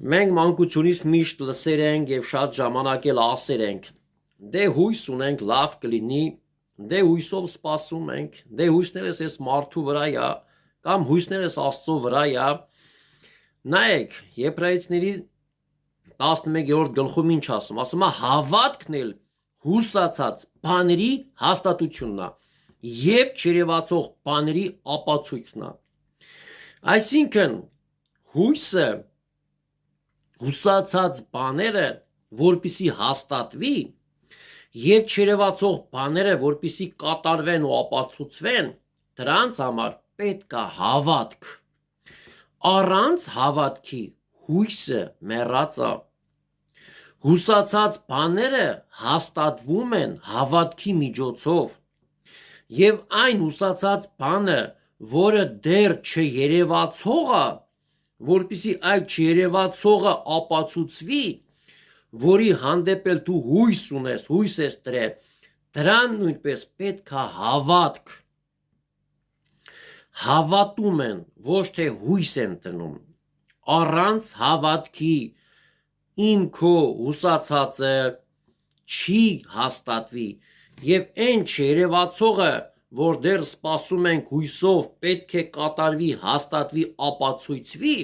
Մենք մանկությունից միշտ լսեր ենք եւ շատ ժամանակ էլ ասեր ենք. դե հույս ունենք, լավ կլինի, դե հույսով սպասում ենք, դե հույսներս էս մարդու վրա է, կամ հույսներս Աստծո վրա է։ Նայեք, Եբրայեցիների 11-րդ գլխում ինչ ասում, ասում է հավատքն էլ հուսացած բաների հաստատությունն է եւ չերևացող բաների ապացույցն է։ Այսինքն հույսը հուսացած բաները, որպիսի հաստատվի, եւ չերևացող բաները, որպիսի կատարվեն ու ապացուցվեն, դրանց համար պետք է հավատք։ Առանց հավատքի հույսը մեռած է։ Հուսացած բաները հաստատվում են հավատքի միջոցով, եւ այն հուսացած բանը, որը դեռ չերևացող է, որպիսի այդ չերևացողը ապացուցվի, որի հանդեպ էլ դու հույս ունես, հույս ես դրել, դրան նույնպես պետք է հավատք։ Հավատում են, ոչ թե հույս են դնում։ Առանց հավատքի իմ քո հուսացածը չի հաստատվի, եւ այն չերևացողը, որ դեռ սպասում ենք հույսով, պետք է կատարվի, հաստատվի, ապացույցվի,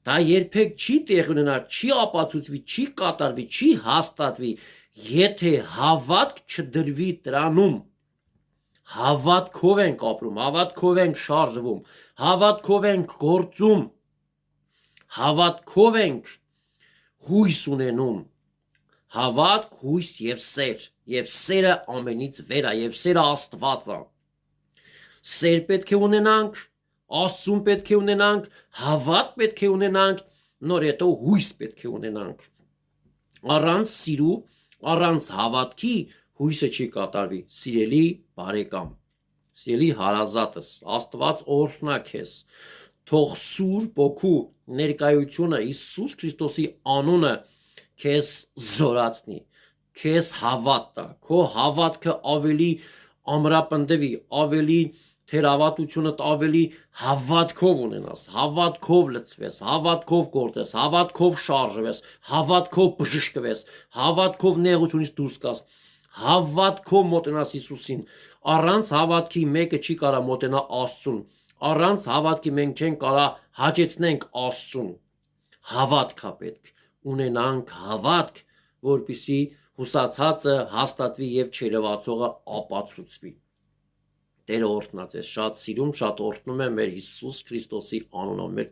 դա երբեք չի տեղ ունենա, չի ապացուցվի, չի կատարվի, չի հաստատվի, եթե հավատք չդրվի դրանում։ Հավատքով ենք ապրում, հավատքով ենք շարժվում, հավատքով ենք գործում, հավատքով ենք հույս ունենում։ Հավատք, հույս եւ սեր, եւ սերը ամենից վեր է, եւ սերը Աստված է։ Սեր պետք է ունենանք, Աստծուն պետք է ունենանք, հավատ պետք է ունենանք, նոր հետո հույս պետք է ունենանք։ Առանց սիրու, առանց հավատքի հույսը չի կատարվի։ Սիրելի բարեկամ, սիրելի հարազատս, Աստված օրհնա քեզ։ Թող Սուրբ Օգու ներկայությունը Հիսուս Քրիստոսի անունը քեզ զորացնի, քեզ հավատ տա, քո հավատքը ավելի ամրապնդվի, ավելի թերավատությունդ ավելի հավատքով ունենաս, հավատքով լցվես, հավատքով գործես, հավատքով շարժվես, հավատքով բժշկվես, հավատքով նեղությունից դուրս գաս, հավատքով մոտենաս Հիսուսին։ Առանց հավատքի մեկը չի կարող մոտենա Աստծուն, առանց հավատքի մենք չենք կարող հաճեցնենք Աստծուն։ Հավատք է պետք, ունենանք հավատք, որպիսի հուսացածը հաստատվի եւ չերևացողը ապացուցվի։ Տերը օրհնած է, շատ սիրում, շատ օրհնում է մեր Հիսուս Քրիստոսի անունով, մեր